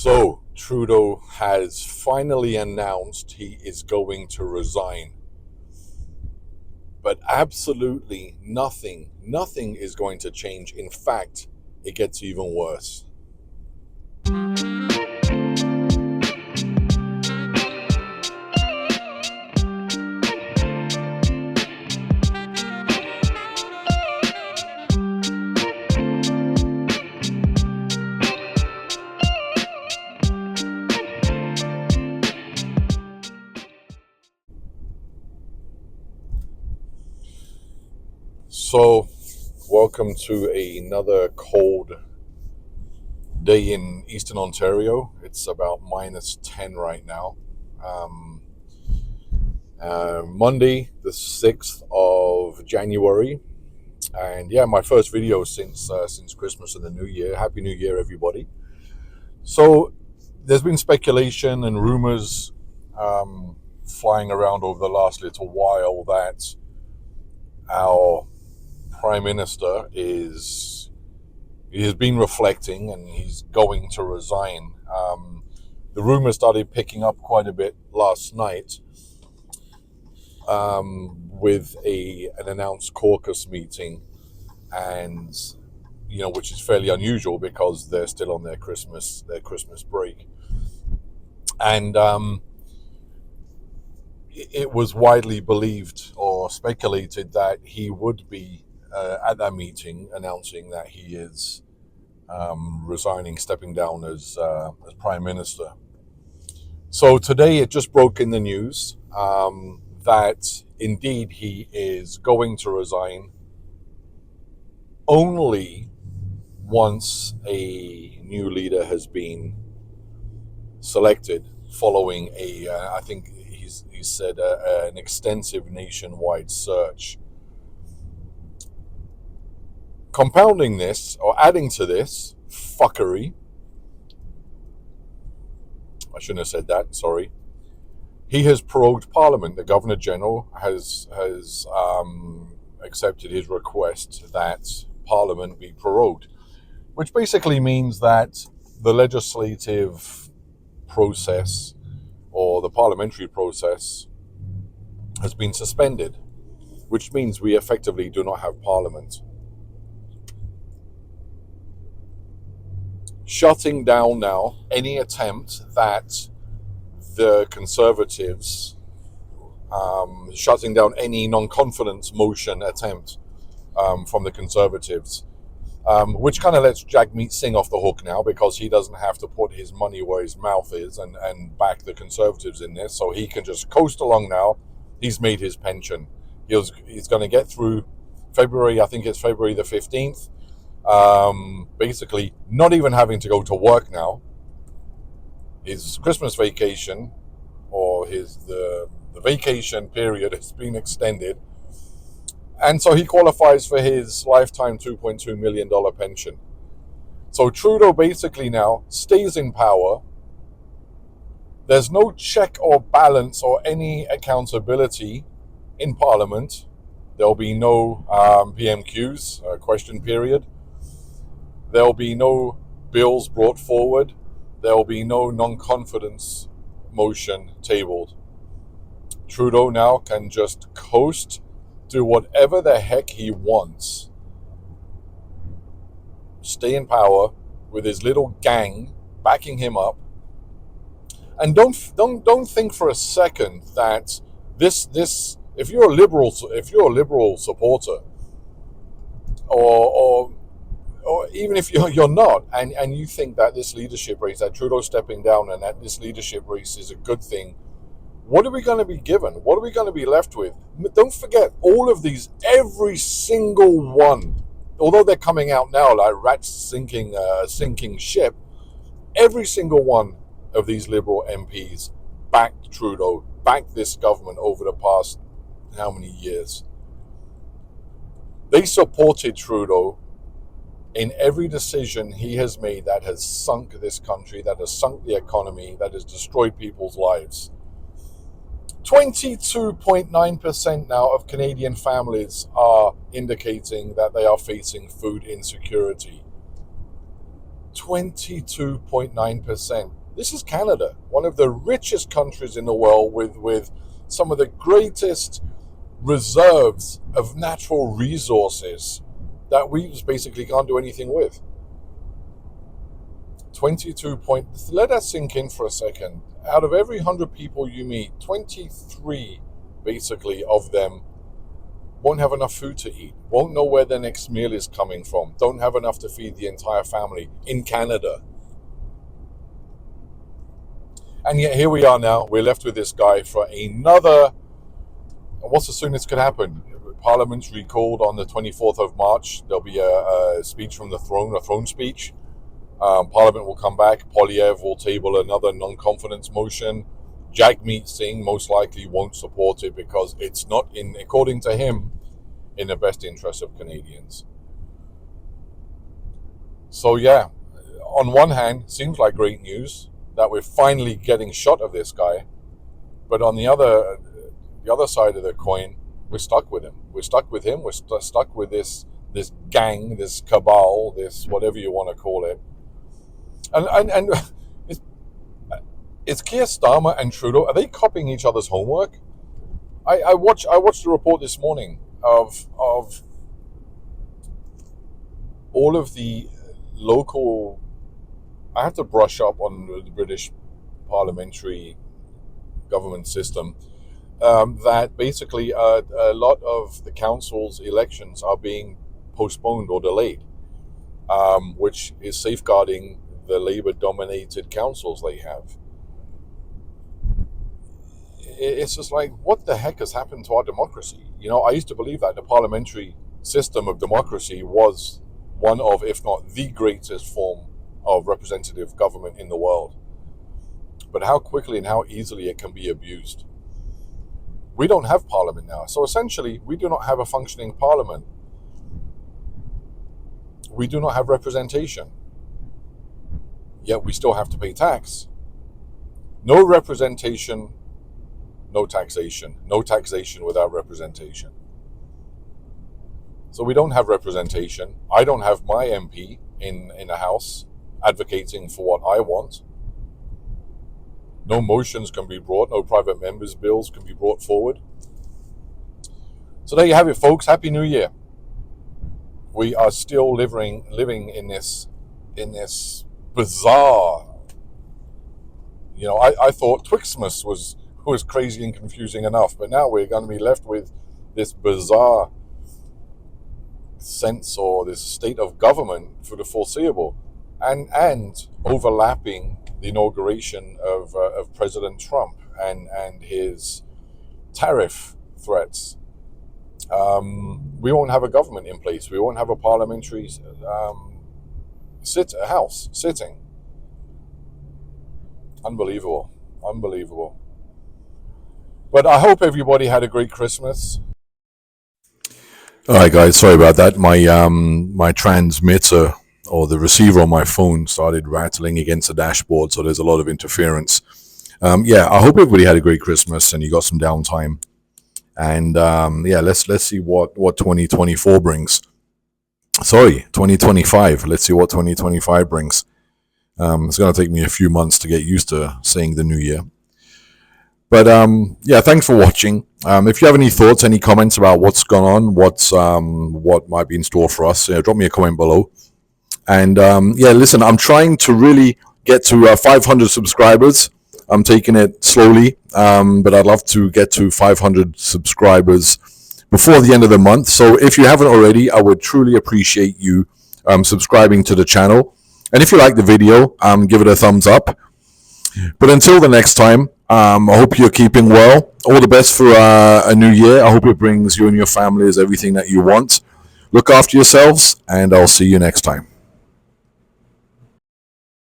So, Trudeau has finally announced he is going to resign. But absolutely nothing is going to change. In fact, it gets even worse. So, welcome to another cold day in Eastern Ontario. It's about -10 right now. Monday, the 6th of January. And yeah, my first video since Christmas and the New Year. Happy New Year, everybody. So, there's been speculation and rumors flying around over the last little while that our Prime Minister he has been reflecting and he's going to resign. The rumors started picking up quite a bit last night with an announced caucus meeting, and which is fairly unusual because they're still on their Christmas break, and it was widely believed or speculated that he would be at that meeting announcing that he is resigning, stepping down as Prime Minister. So today it just broke in the news that indeed he is going to resign only once a new leader has been selected following I think he said an extensive nationwide search. Compounding this, or adding to this fuckery, I shouldn't have said that, sorry. He has prorogued Parliament. The Governor General has accepted his request that Parliament be prorogued, which basically means that the legislative process or the parliamentary process has been suspended, which means we effectively do not have Parliament. Shutting down now any attempt that the Conservatives, shutting down any non-confidence motion attempt from the Conservatives, which kind of lets Jagmeet Singh off the hook now because he doesn't have to put his money where his mouth is and back the Conservatives in this, so he can just coast along now. He's made his pension. He's going to get through February, I think it's February the 15th, basically not even having to go to work now. His Christmas vacation or the vacation period has been extended, and so he qualifies for his lifetime $2.2 million pension. So Trudeau basically now stays in power. There's no check or balance or any accountability in Parliament. There'll be no PMQs, question period. There'll be no bills brought forward. There'll be no non-confidence motion tabled. Trudeau now can just coast, do whatever the heck he wants, stay in power with his little gang backing him up, and don't think for a second that this if you're a liberal supporter, or even if you're not, and you think that this leadership race, that Trudeau stepping down and that this leadership race is a good thing, what are we going to be given? What are we going to be left with? Don't forget, all of these, every single one, although they're coming out now like rats sinking a sinking ship, every single one of these Liberal MPs backed Trudeau, backed this government over the past how many years. They supported Trudeau in every decision he has made that has sunk this country, that has sunk the economy, that has destroyed people's lives. 22.9% now of Canadian families are indicating that they are facing food insecurity. 22.9%. This is Canada, one of the richest countries in the world with some of the greatest reserves of natural resources that we just basically can't do anything with. 22 point, let that sink in for a second. Out of every 100 people you meet, 23 basically of them won't have enough food to eat, won't know where their next meal is coming from, don't have enough to feed the entire family in Canada. And yet here we are now, we're left with this guy for another, what's the soonest could happen? Parliament's recalled on the 24th of March. There'll be a speech from the throne, a throne speech. Parliament will come back. Polyev will table another non-confidence motion. Jagmeet Singh most likely won't support it because it's not, according to him, in the best interest of Canadians. So yeah, on one hand, seems like great news that we're finally getting shot of this guy, but on the other side of the coin, we're stuck with him. We're stuck with him. We're stuck with this gang, this cabal, this whatever you want to call it. And is Keir Starmer and Trudeau, are they copying each other's homework? I watched the report this morning of all of the local. I have to brush up on the British parliamentary government system. That basically a lot of the council's elections are being postponed or delayed, which is safeguarding the Labour-dominated councils they have. It's just like, what the heck has happened to our democracy? You know, I used to believe that the parliamentary system of democracy was one of, if not the greatest form of representative government in the world. But how quickly and how easily it can be abused. We don't have parliament now. So essentially, we do not have a functioning parliament. We do not have representation. Yet we still have to pay tax. No representation, no taxation. No taxation without representation. So we don't have representation. I don't have my MP in a house advocating for what I want. No motions can be brought. No private members' bills can be brought forward. So there you have it, folks. Happy New Year. We are still living in this bizarre. You know, I thought Twixmas was crazy and confusing enough, but now we're going to be left with this bizarre sense or this state of government for the foreseeable, and overlapping the inauguration of President Trump and his tariff threats. We won't have a government in place. We won't have a parliamentary house sitting. Unbelievable. But I hope everybody had a great Christmas. All right, guys. Sorry about that. My transmitter or the receiver on my phone started rattling against the dashboard, so there's a lot of interference. I hope everybody had a great Christmas and you got some downtime. And let's see what 2024 brings. Sorry, 2025. Let's see what 2025 brings. It's going to take me a few months to get used to saying the new year. But thanks for watching. If you have any thoughts, any comments about what's gone on, what might be in store for us, drop me a comment below. And listen, I'm trying to really get to 500 subscribers. I'm taking it slowly, but I'd love to get to 500 subscribers before the end of the month. So if you haven't already, I would truly appreciate you subscribing to the channel. And if you like the video, give it a thumbs up. But until the next time, I hope you're keeping well. All the best for a new year. I hope it brings you and your families everything that you want. Look after yourselves, and I'll see you next time.